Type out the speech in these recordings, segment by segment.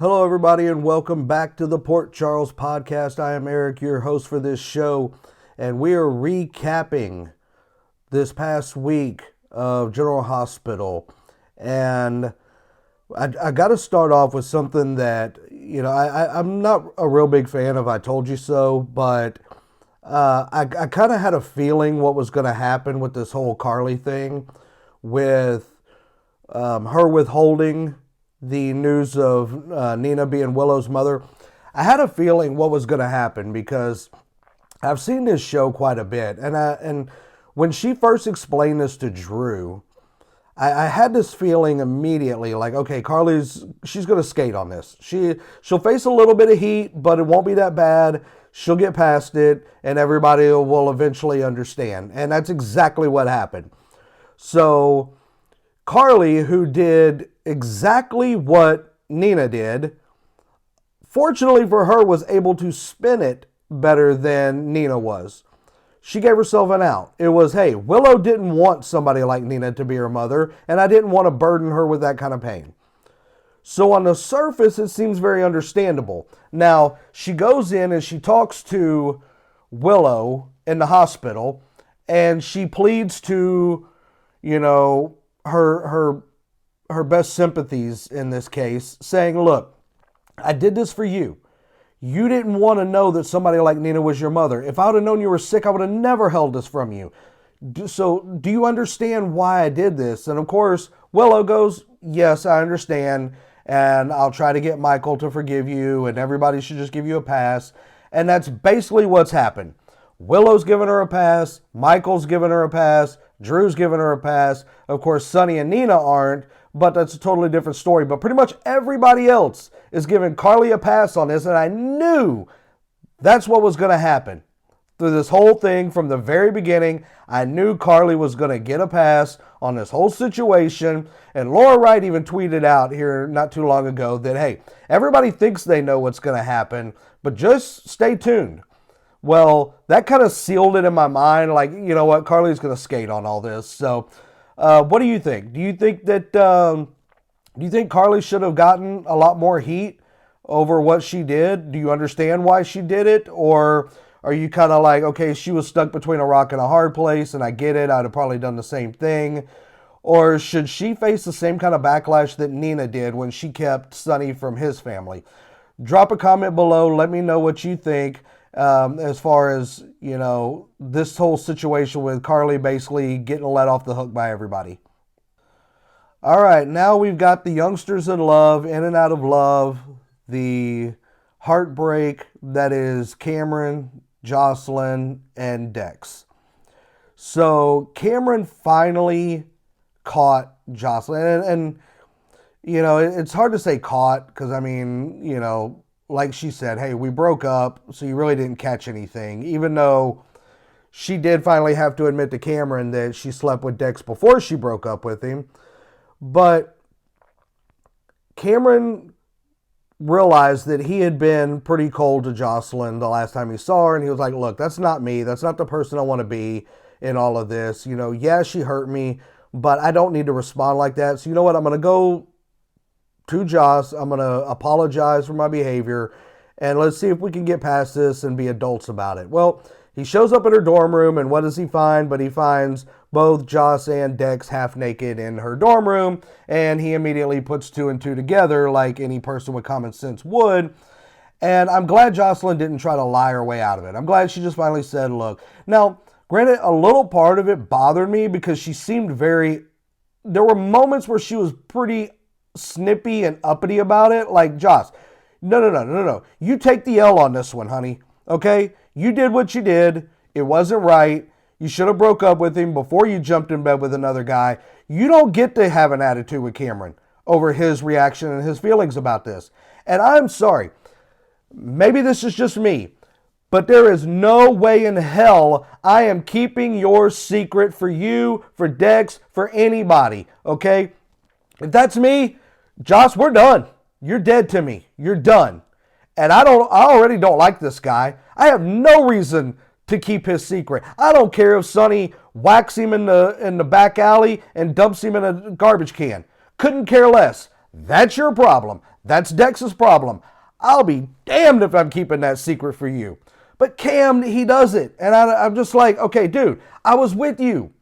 Hello, everybody, and welcome back to the Port Charles podcast. I am Eric, your host for this show, and we are recapping this past week of General Hospital. And I got to start off with something that, I'm not a real big fan of I Told You So, but I kind of had a feeling what was going to happen with this whole Carly thing with her withholding the news of Nina being Willow's mother. I had a feeling what was going to happen because I've seen this show quite a bit, and when she first explained this to Drew, I had this feeling immediately, like, okay, she's going to skate on this. She'll face a little bit of heat, but it won't be that bad. She'll get past it, and everybody will eventually understand. And that's exactly what happened. So Carly, who did exactly what Nina did, fortunately for her, was able to spin it better than Nina was. She gave herself an out. It was, hey, Willow didn't want somebody like Nina to be her mother, and I didn't want to burden her with that kind of pain. So on the surface, it seems very understandable. Now, she goes in and she talks to Willow in the hospital, and she pleads to, her best sympathies in this case, saying, look, I did this for you. You didn't want to know that somebody like Nina was your mother. If I would have known you were sick, I would have never held this from you. So do you understand why I did this? And of course, Willow goes, yes, I understand. And I'll try to get Michael to forgive you, and everybody should just give you a pass. And that's basically what's happened. Willow's giving her a pass. Michael's giving her a pass. Drew's giving her a pass. Of course, Sonny and Nina aren't, but that's a totally different story. But pretty much everybody else is giving Carly a pass on this, and I knew that's what was going to happen. Through this whole thing from the very beginning, I knew Carly was going to get a pass on this whole situation. And Laura Wright even tweeted out here not too long ago that, hey, everybody thinks they know what's going to happen, but just stay tuned. Well, that kind of sealed it in my mind. Like, you know what? Carly's going to skate on all this. So, what do you think? Do you think Carly should have gotten a lot more heat over what she did? Do you understand why she did it? Or are you kind of like, okay, she was stuck between a rock and a hard place, and I get it. I'd have probably done the same thing. Or should she face the same kind of backlash that Nina did when she kept Sonny from his family? Drop a comment below. Let me know what you think. As far as, this whole situation with Carly basically getting let off the hook by everybody. All right, now we've got the youngsters in love, in and out of love, the heartbreak that is Cameron, Josslyn, and Dex. So Cameron finally caught Josslyn, and it's hard to say caught because, like she said, hey, we broke up, so you really didn't catch anything. Even though she did finally have to admit to Cameron that she slept with Dex before she broke up with him. But Cameron realized that he had been pretty cold to Josslyn the last time he saw her, and he was like, look, that's not me. That's not the person I want to be in all of this. Yeah, she hurt me, but I don't need to respond like that. So you know what? I'm going to go to Joss. I'm going to apologize for my behavior, and let's see if we can get past this and be adults about it. Well, he shows up in her dorm room, and what does he find? But he finds both Joss and Dex half naked in her dorm room, and he immediately puts two and two together like any person with common sense would. And I'm glad Josslyn didn't try to lie her way out of it. I'm glad she just finally said, look. Now, granted, a little part of it bothered me because she seemed there were moments where she was pretty snippy and uppity about it, like, Joss, no. You take the L on this one, honey. Okay? You did what you did. It wasn't right. You should have broke up with him before you jumped in bed with another guy. You don't get to have an attitude with Cameron over his reaction and his feelings about this. And I'm sorry. Maybe this is just me, but there is no way in hell I am keeping your secret for you, for Dex, for anybody. Okay? If that's me, Joss, we're done. You're dead to me. You're done. And I already don't like this guy. I have no reason to keep his secret. I don't care if Sonny whacks him in the back alley and dumps him in a garbage can. Couldn't care less. That's your problem. That's Dex's problem. I'll be damned if I'm keeping that secret for you. But Cam, he does it. And I'm just like, okay, dude, I was with you.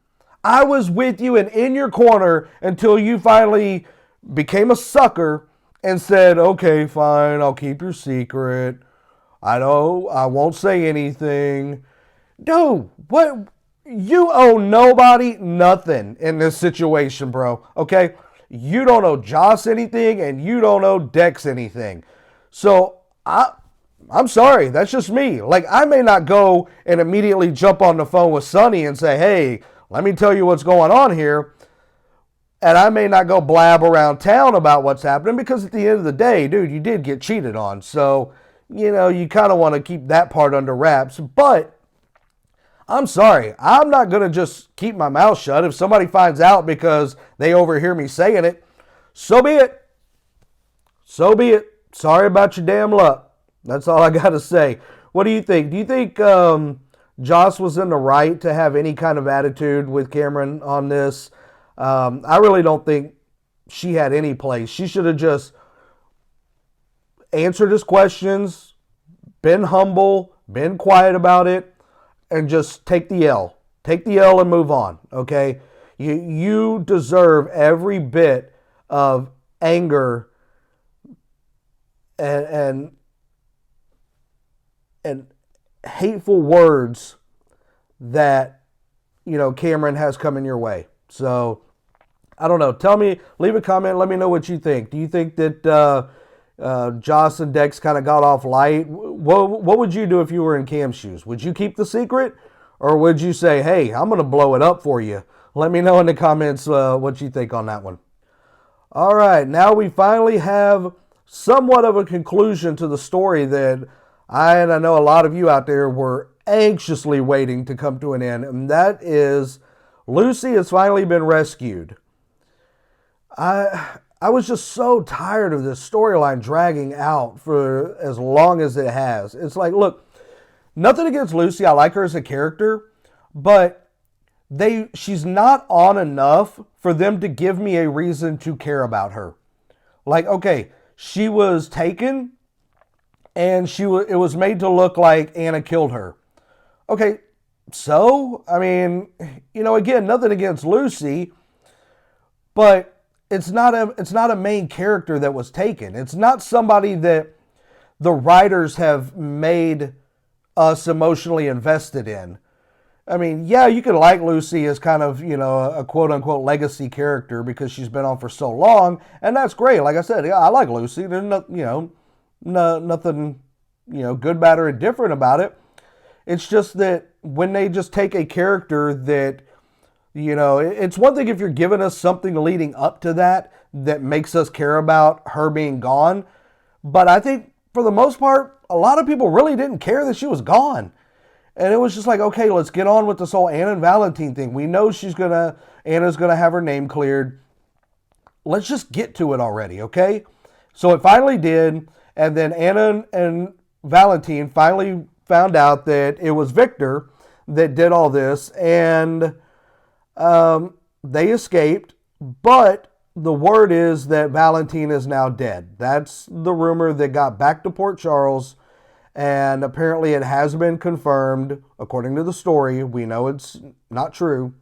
I was with you and in your corner until you finally became a sucker and said, okay, fine, I'll keep your secret. I won't say anything. Dude, what? You owe nobody nothing in this situation, bro. Okay? You don't owe Joss anything and you don't owe Dex anything. So I'm sorry, that's just me. Like, I may not go and immediately jump on the phone with Sonny and say, hey, let me tell you what's going on here. And I may not go blab around town about what's happening because at the end of the day, dude, you did get cheated on. So, you kind of want to keep that part under wraps. But I'm sorry, I'm not going to just keep my mouth shut. If somebody finds out because they overhear me saying it, so be it. So be it. Sorry about your damn luck. That's all I got to say. What do you think? Do you think Joss was in the right to have any kind of attitude with Cameron on this? I really don't think she had any place. She should have just answered his questions, been humble, been quiet about it, and just take the L. Take the L and move on, okay? You deserve every bit of anger and hateful words that, Cameron has coming your way. So, I don't know. Tell me, leave a comment, let me know what you think. Do you think that Joss and Dex kind of got off light? What would you do if you were in Cam's shoes? Would you keep the secret? Or would you say, hey, I'm going to blow it up for you? Let me know in the comments what you think on that one. All right, now we finally have somewhat of a conclusion to the story that I know a lot of you out there were anxiously waiting to come to an end, and that is Lucy has finally been rescued. I was just so tired of this storyline dragging out for as long as it has. It's like, look, nothing against Lucy. I like her as a character, but she's not on enough for them to give me a reason to care about her. Like, okay, she was taken and it was made to look like Anna killed her. Okay, so, I mean, again, nothing against Lucy, but it's not a main character that was taken. It's not somebody that the writers have made us emotionally invested in. I mean, yeah, you could like Lucy as kind of, a quote-unquote legacy character because she's been on for so long, and that's great. Like I said, yeah, I like Lucy. There's nothing, good, bad, or indifferent about it. It's just that when they just take a character that, it's one thing if you're giving us something leading up to that makes us care about her being gone. But I think for the most part, a lot of people really didn't care that she was gone. And it was just like, okay, let's get on with this whole Anna and Valentin thing. We know Anna's gonna have her name cleared. Let's just get to it already, okay? So it finally did, and then Anna and Valentin finally found out that it was Victor that did all this, and they escaped, but the word is that Valentin is now dead. That's the rumor that got back to Port Charles, and apparently it has been confirmed, according to the story. We know it's not true.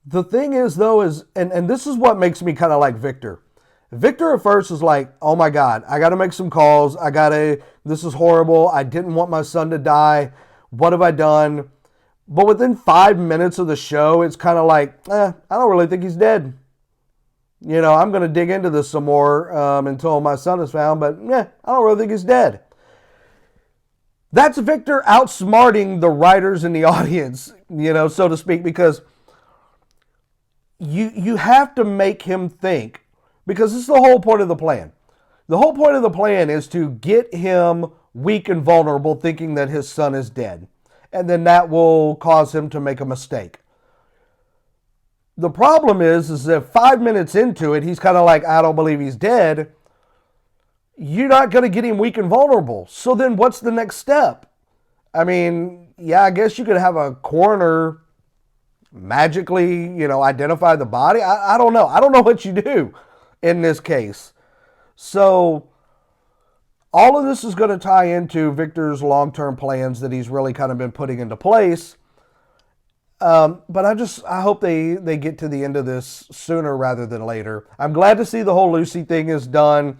The thing is, though, and this is what makes me kind of like Victor. Victor at first was like, oh my God, I got to make some calls. This is horrible. I didn't want my son to die. What have I done? But within 5 minutes of the show, it's kind of like, I don't really think he's dead. I'm going to dig into this some more until my son is found, but I don't really think he's dead. That's Victor outsmarting the writers and the audience, so to speak, because you have to make him think, because this is the whole point of the plan. The whole point of the plan is to get him weak and vulnerable, thinking that his son is dead. And then that will cause him to make a mistake. The problem is that 5 minutes into it, he's kind of like, I don't believe he's dead. You're not going to get him weak and vulnerable. So then what's the next step? I mean, yeah, I guess you could have a coroner magically, identify the body. I don't know. I don't know what you do in this case. So all of this is going to tie into Victor's long-term plans that he's really kind of been putting into place. But I hope they get to the end of this sooner rather than later. I'm glad to see the whole Lucy thing is done.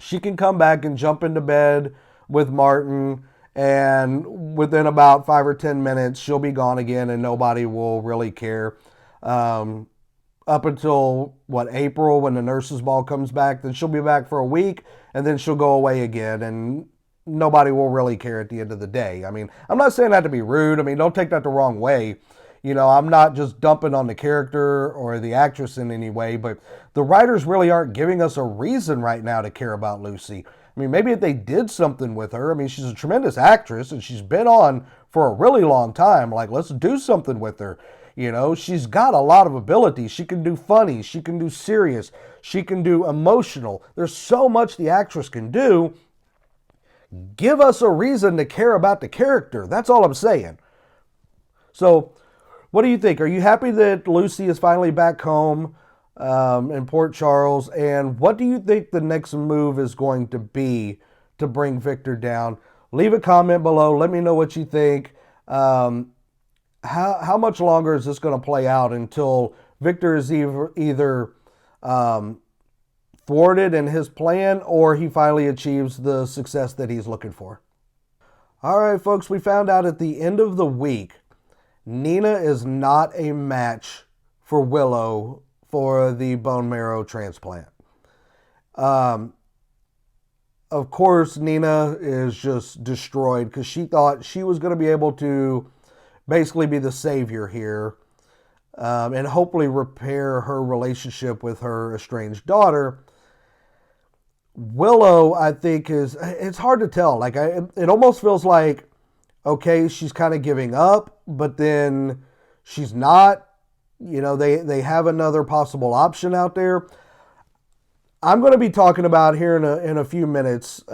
She can come back and jump into bed with Martin, and within about 5 or 10 minutes, she'll be gone again, and nobody will really care. Um, Up until April, when the nurses' ball comes back, then she'll be back for a week, and then she'll go away again, and nobody will really care at the end of the day. I mean, I'm not saying that to be rude. I mean, don't take that the wrong way. I'm not just dumping on the character or the actress in any way, but the writers really aren't giving us a reason right now to care about Lucy. I mean, maybe if they did something with her, I mean, she's a tremendous actress and she's been on for a really long time. Like, let's do something with her. She's got a lot of ability. She can do funny. She can do serious. She can do emotional. There's so much the actress can do. Give us a reason to care about the character. That's all I'm saying. So, what do you think? Are you happy that Lucy is finally back home in Port Charles? And what do you think the next move is going to be to bring Victor down? Leave a comment below. Let me know what you think. How much longer is this going to play out until Victor is either thwarted in his plan or he finally achieves the success that he's looking for? All right, folks, we found out at the end of the week Nina is not a match for Willow for the bone marrow transplant. Of course, Nina is just destroyed because she thought she was going to be able to basically be the savior here and hopefully repair her relationship with her estranged daughter. Willow, I think, it's hard to tell. Like, it almost feels like, okay, she's kind of giving up, but then she's not. They have another possible option out there. I'm going to be talking about here in a few minutes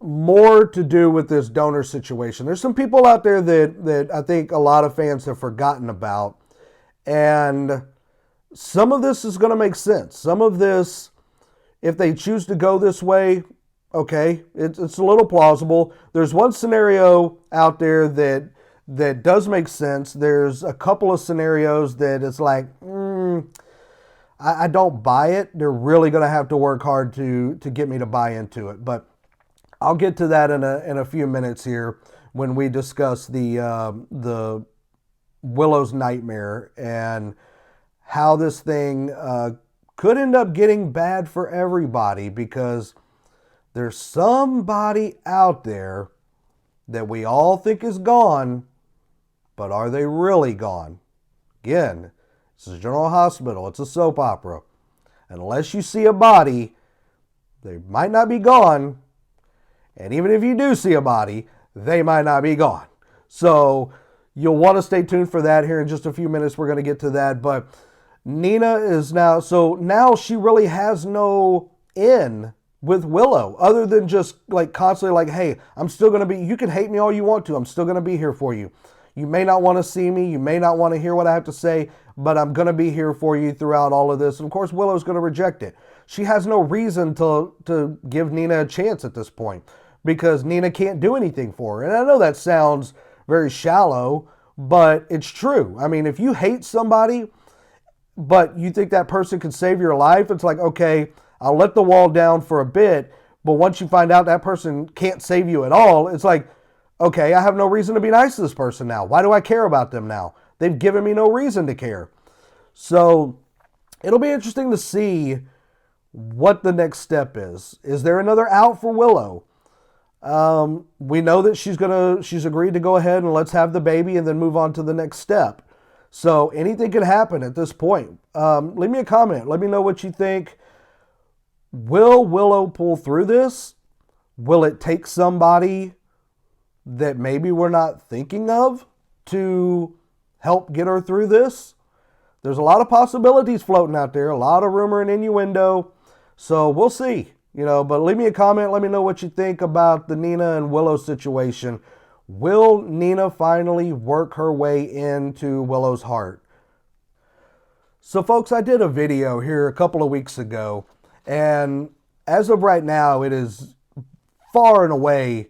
more to do with this donor situation. There's some people out there that I think a lot of fans have forgotten about, and some of this is going to make sense. Some of this, if they choose to go this way, okay, it's a little plausible. There's one scenario out there that does make sense. There's a couple of scenarios that it's like, I don't buy it. They're really going to have to work hard to get me to buy into it. But I'll get to that in a few minutes here when we discuss the Willow's nightmare and how this thing could end up getting bad for everybody, because there's somebody out there that we all think is gone, but are they really gone? Again, this is General Hospital. It's a soap opera. Unless you see a body, they might not be gone. And even if you do see a body, they might not be gone. So you'll want to stay tuned for that here in just a few minutes. We're going to get to that. But Nina is now she really has no in with Willow, other than just like constantly like, hey, I'm still going to be, you can hate me all you want to. I'm still going to be here for you. You may not want to see me. You may not want to hear what I have to say, but I'm going to be here for you throughout all of this. And of course, Willow's going to reject it. She has no reason to give Nina a chance at this point, because Nina can't do anything for her. And I know that sounds very shallow, but it's true. I mean, if you hate somebody, but you think that person could save your life, it's like, okay, I'll let the wall down for a bit, but once you find out that person can't save you at all, it's like, okay, I have no reason to be nice to this person now. Why do I care about them now? They've given me no reason to care. So it'll be interesting to see what the next step is. Is there another out for Willow? We know that she's agreed to go ahead and let's have the baby and then move on to the next step. So anything could happen at this point. Leave me a comment. Let me know what you think. Will Willow pull through this? Will it take somebody that maybe we're not thinking of to help get her through this? There's a lot of possibilities floating out there, a lot of rumor and innuendo. So we'll see, but leave me a comment. Let me know what you think about the Nina and Willow situation. Will Nina finally work her way into Willow's heart? So folks, I did a video here a couple of weeks ago, And as of right now, it is far and away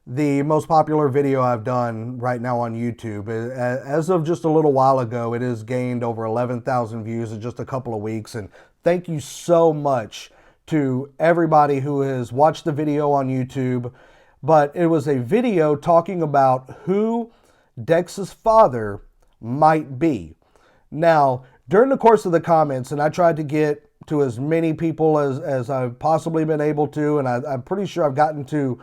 the most popular video I've done right now on YouTube. As of just a little while ago, it has gained over 11,000 views in just a couple of weeks. And thank you so much to everybody who has watched the video on YouTube. But it was a video talking about who Dex's father might be. Now, during the course of the comments, and I tried to get to as many people as I've possibly been able to, and I'm pretty sure I've gotten to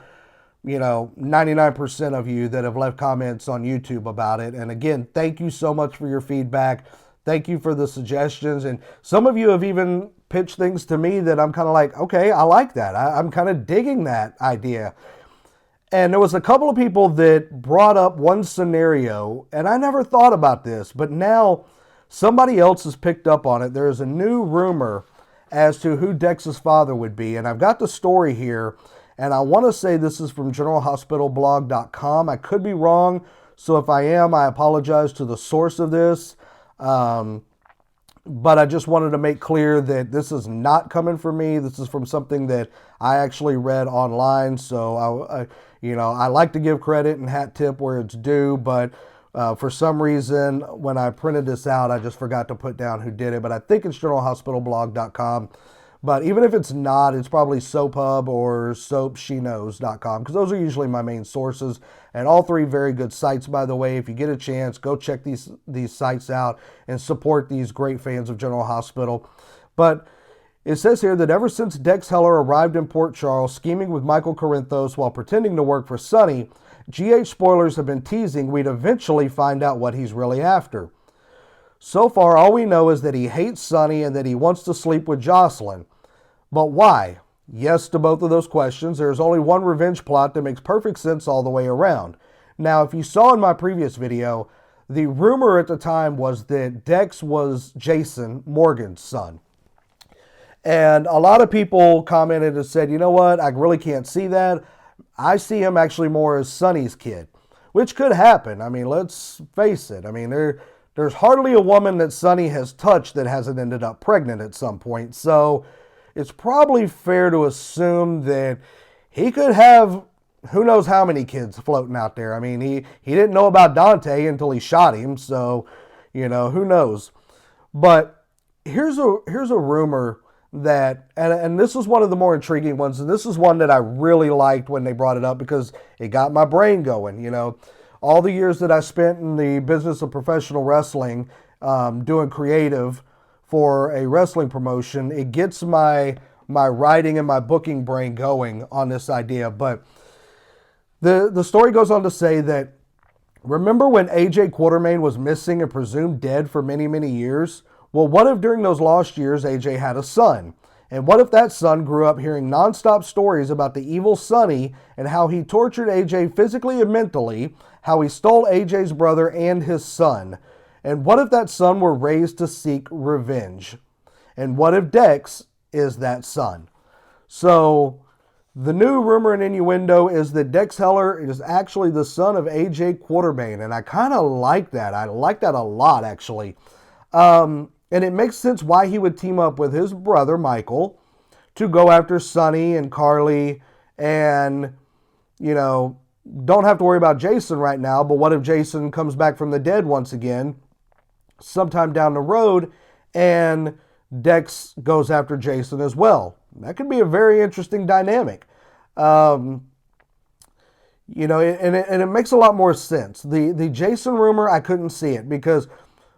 99% of you that have left comments on YouTube about it. And again, thank you so much for your feedback. Thank you for the suggestions. And some of you have even pitched things to me that I'm kind of like, okay, I like that. I'm kind of digging that idea. And there was a couple of people that brought up one scenario, and I never thought about this, but now somebody else has picked up on it. There's a new rumor as to who Dex's father would be. And I've got the story here. And I want to say this is from generalhospitalblog.com. I could be wrong, so if I am, I apologize to the source of this. But I just wanted to make clear that this is not coming from me. This is from something that I actually read online. So I like to give credit and hat tip where it's due, but for some reason, when I printed this out, I just forgot to put down who did it. But I think it's generalhospitalblog.com. But even if it's not, it's probably SoapHub or SoapSheKnows.com, because those are usually my main sources. And all three very good sites, by the way. If you get a chance, go check these sites out and support these great fans of General Hospital. But it says here that ever since Dex Heller arrived in Port Charles, scheming with Michael Corinthos while pretending to work for Sonny, GH spoilers have been teasing we'd eventually find out what he's really after. So far, all we know is that he hates Sonny and that he wants to sleep with Josslyn. But why? Yes to both of those questions. There's only one revenge plot that makes perfect sense all the way around. Now, if you saw in my previous video, the rumor at the time was that Dex was Jason Morgan's son. And a lot of people commented and said, you know what, I really can't see that. I see him actually more as Sonny's kid, which could happen. I mean, let's face it. I mean, there's hardly a woman that Sonny has touched that hasn't ended up pregnant at some point. So it's probably fair to assume that he could have who knows how many kids floating out there. I mean, he didn't know about Dante until he shot him. So, who knows. But here's a rumor that, and this is one of the more intriguing ones, and this is one that I really liked when they brought it up because it got my brain going. All the years that I spent in the business of professional wrestling, doing creative for a wrestling promotion, it gets my writing and my booking brain going on this idea. But the story goes on to say that, remember when AJ Quartermain was missing and presumed dead for many, many years? Well, what if during those lost years AJ had a son? And what if that son grew up hearing nonstop stories about the evil Sonny and how he tortured AJ physically and mentally, how he stole AJ's brother and his son? And what if that son were raised to seek revenge? And what if Dex is that son? So the new rumor and innuendo is that Dex Heller is actually the son of AJ Quartermain. And I kind of like that. I like that a lot, actually. And it makes sense why he would team up with his brother, Michael, to go after Sonny and Carly and, don't have to worry about Jason right now. But what if Jason comes back from the dead once again sometime down the road and Dex goes after Jason as well? That could be a very interesting dynamic. And it makes a lot more sense. The Jason rumor, I couldn't see it because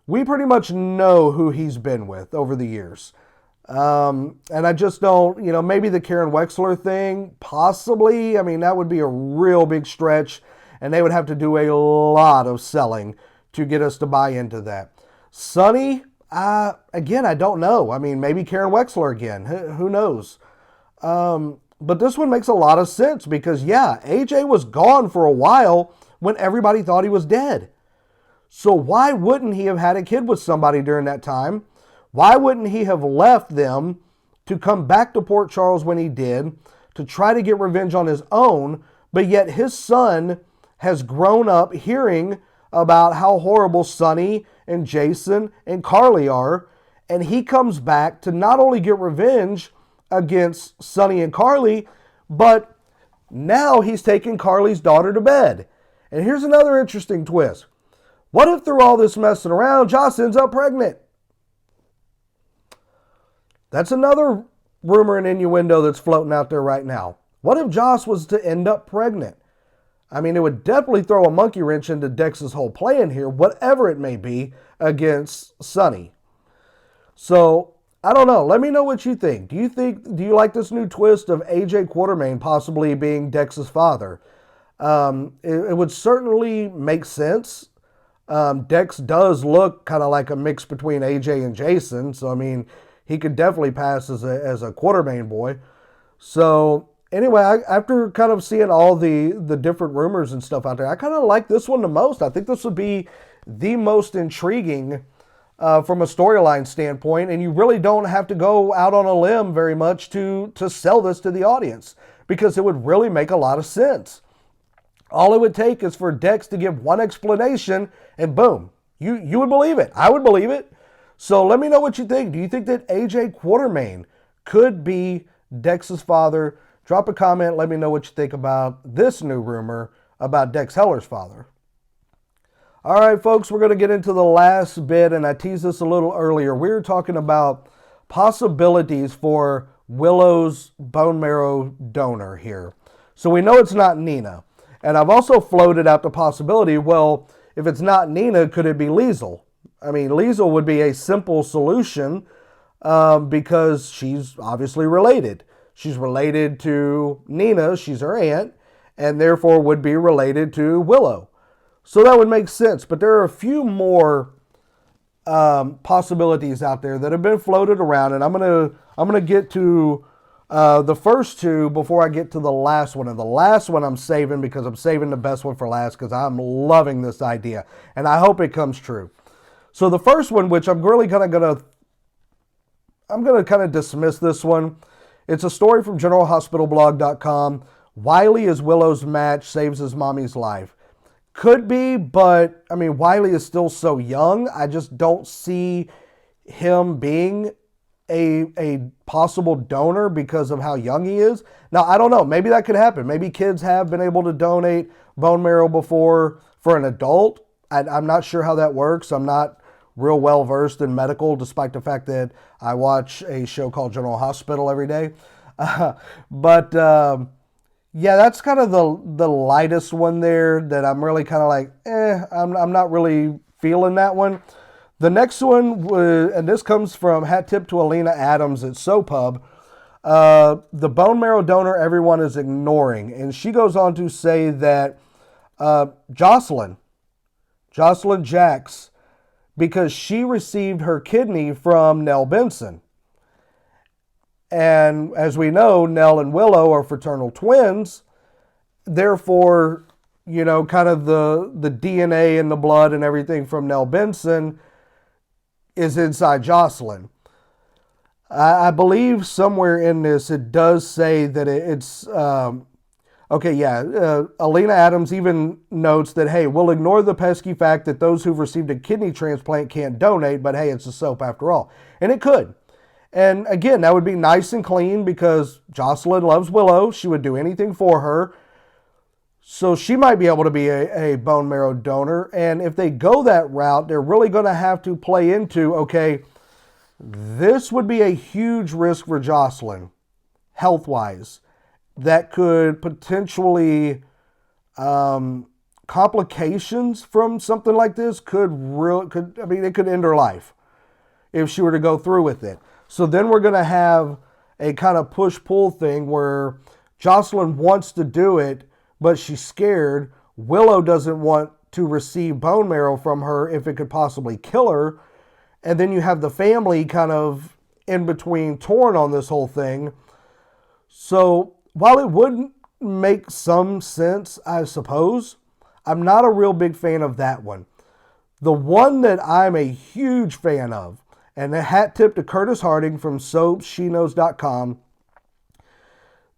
we pretty much know who he's been with over the years. And I just don't, maybe the Karen Wexler thing, possibly. I mean, that would be a real big stretch, and they would have to do a lot of selling to get us to buy into that. Sonny, again, I don't know. I mean, maybe Karen Wexler again. Who knows? But this one makes a lot of sense because, yeah, AJ was gone for a while when everybody thought he was dead. So why wouldn't he have had a kid with somebody during that time? Why wouldn't he have left them to come back to Port Charles when he did, to try to get revenge on his own, but yet his son has grown up hearing about how horrible Sonny and Jason and Carly are, and he comes back to not only get revenge against Sonny and Carly, but now he's taking Carly's daughter to bed. And here's another interesting twist. What if through all this messing around, Joss ends up pregnant? That's another rumor and innuendo that's floating out there right now. What if Joss was to end up pregnant? I mean, it would definitely throw a monkey wrench into Dex's whole plan here, whatever it may be, against Sonny. So, I don't know. Let me know what you think. Do you like this new twist of AJ Quartermain possibly being Dex's father? It would certainly make sense. Dex does look kind of like a mix between AJ and Jason. So, I mean, he could definitely pass as a Quartermain boy. So, anyway, after kind of seeing all the different rumors and stuff out there, I kind of like this one the most. I think this would be the most intriguing from a storyline standpoint, and you really don't have to go out on a limb very much to sell this to the audience, because it would really make a lot of sense. All it would take is for Dex to give one explanation, and boom, you would believe it. I would believe it. So let me know what you think. Do you think that AJ Quartermain could be Dex's father? Drop a comment. Let me know what you think about this new rumor about Dex Heller's father. All right, folks, we're going to get into the last bit, and I teased this a little earlier. We were talking about possibilities for Willow's bone marrow donor here. So we know it's not Nina. And I've also floated out the possibility, well, if it's not Nina, could it be Liesl? I mean, Liesl would be a simple solution because she's obviously related. She's related to Nina, she's her aunt, and therefore would be related to Willow. So that would make sense. But there are a few more possibilities out there that have been floated around, and I'm gonna get to the first two before I get to the last one. And the last one I'm saving because I'm saving the best one for last because I'm loving this idea, and I hope it comes true. So the first one, which I'm really kind of dismiss this one. It's a story from GeneralHospitalBlog.com. Wiley is Willow's match, saves his mommy's life. Could be, but I mean, Wiley is still so young. I just don't see him being a possible donor because of how young he is. Now, I don't know. Maybe that could happen. Maybe kids have been able to donate bone marrow before for an adult. I'm not sure how that works. I'm not real well versed in medical, despite the fact that I watch a show called General Hospital every day. Yeah, that's kind of the lightest one there that I'm really kind of like, I'm not really feeling that one. The next one, and this comes from hat tip to Alina Adams at SoPub, the bone marrow donor everyone is ignoring. And she goes on to say that Josslyn Dex, because she received her kidney from Nell Benson. And as we know, Nell and Willow are fraternal twins. Therefore, you know, kind of the DNA and the blood and everything from Nell Benson is inside Josslyn. I believe somewhere in this it does say that it's... Alina Adams even notes that, hey, we'll ignore the pesky fact that those who've received a kidney transplant can't donate, but hey, it's a soap after all. And it could. And again, that would be nice and clean because Josslyn loves Willow. She would do anything for her. So she might be able to be a bone marrow donor. And if they go that route, they're really going to have to play into, okay, this would be a huge risk for Josslyn, health-wise, that could potentially, complications from something like this it could end her life if she were to go through with it. So then we're going to have a kind of push-pull thing where Josslyn wants to do it, but she's scared. Willow doesn't want to receive bone marrow from her if it could possibly kill her. And then you have the family kind of in between, torn on this whole thing. So while it would make some sense, I suppose, I'm not a real big fan of that one. The one that I'm a huge fan of, and a hat tip to Curtis Harding from SoapSheKnows.com.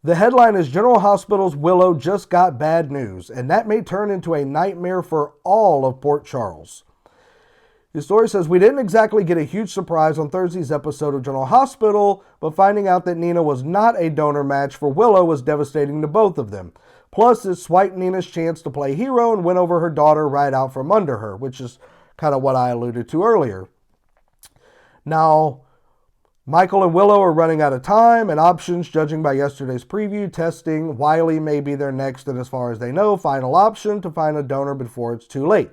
The headline is General Hospital's Willow just got bad news, and that may turn into a nightmare for all of Port Charles. The story says, we didn't exactly get a huge surprise on Thursday's episode of General Hospital, but finding out that Nina was not a donor match for Willow was devastating to both of them. Plus, it swiped Nina's chance to play hero and win over her daughter right out from under her, which is kind of what I alluded to earlier. Now, Michael and Willow are running out of time and options, judging by yesterday's preview testing. Wiley may be their next and, as far as they know, final option to find a donor before it's too late.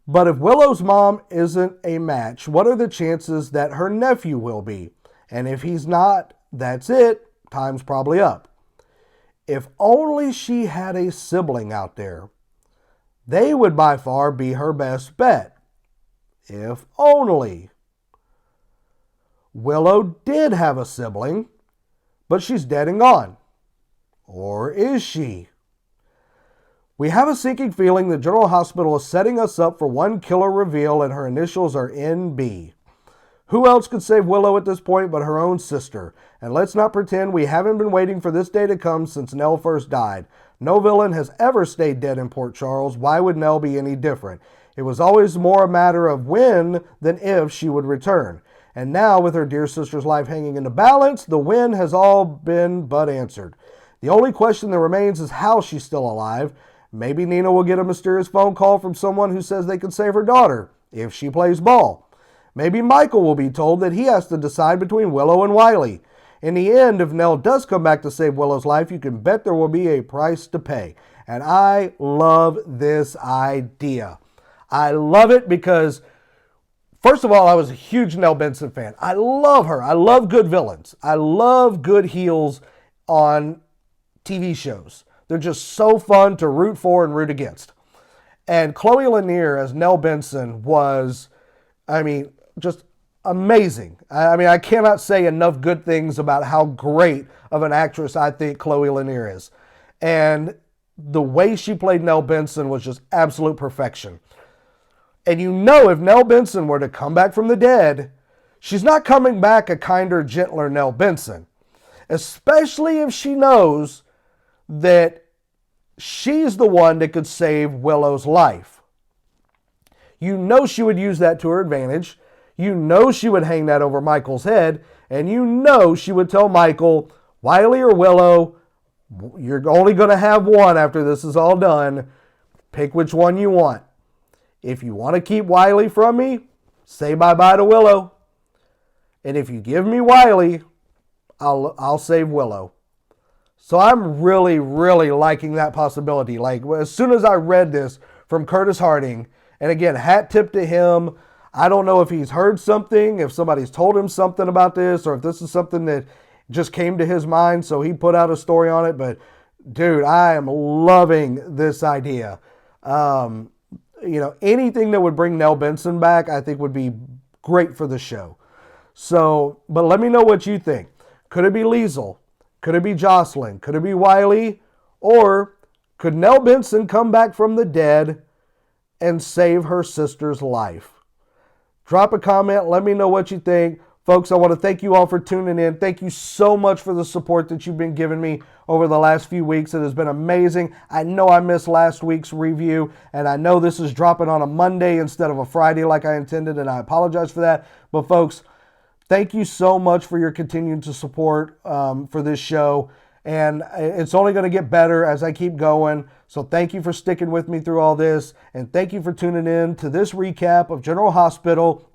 But if Willow's mom isn't a match, what are the chances that her nephew will be? And if he's not, that's it. Time's probably up. If only she had a sibling out there. They would by far be her best bet. If only. Willow did have a sibling, but she's dead and gone. Or is she? We have a sinking feeling that General Hospital is setting us up for one killer reveal and her initials are NB. Who else could save Willow at this point but her own sister? And let's not pretend we haven't been waiting for this day to come since Nell first died. No villain has ever stayed dead in Port Charles. Why would Nell be any different? It was always more a matter of when than if she would return. And now, with her dear sister's life hanging in the balance, the when has all been but answered. The only question that remains is how she's still alive. Maybe Nina will get a mysterious phone call from someone who says they can save her daughter, if she plays ball. Maybe Michael will be told that he has to decide between Willow and Wiley. In the end, if Nell does come back to save Willow's life, you can bet there will be a price to pay. And I love this idea. I love it because, first of all, I was a huge Nell Benson fan. I love her. I love good villains. I love good heels on TV shows. They're just so fun to root for and root against. And Chloe Lanier as Nell Benson was, just amazing. I cannot say enough good things about how great of an actress I think Chloe Lanier is. And the way she played Nell Benson was just absolute perfection. And you know, if Nell Benson were to come back from the dead, she's not coming back a kinder, gentler Nell Benson. Especially if she knows that she's the one that could save Willow's life. You know she would use that to her advantage. You know she would hang that over Michael's head. And you know she would tell Michael, Wiley or Willow, you're only going to have one after this is all done. Pick which one you want. If you want to keep Wiley from me, say bye-bye to Willow. And if you give me Wiley, I'll save Willow. So I'm really, really liking that possibility. Like, as soon as I read this from Curtis Harding, and again, hat tip to him. I don't know if he's heard something, if somebody's told him something about this, or if this is something that just came to his mind, so he put out a story on it. But, dude, I am loving this idea. Anything that would bring Nell Benson back, I think would be great for the show. So, but let me know what you think. Could it be Liesl? Could it be Josslyn? Could it be Wiley? Or could Nell Benson come back from the dead and save her sister's life? Drop a comment. Let me know what you think. Folks, I want to thank you all for tuning in. Thank you so much for the support that you've been giving me over the last few weeks. It has been amazing. I know I missed last week's review, and I know this is dropping on a Monday instead of a Friday like I intended, and I apologize for that. But folks, thank you so much for your continued support for this show. And it's only going to get better as I keep going. So thank you for sticking with me through all this. And thank you for tuning in to this recap of General Hospital.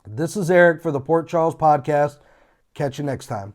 This is Eric for the Port Charles Podcast. Catch you next time.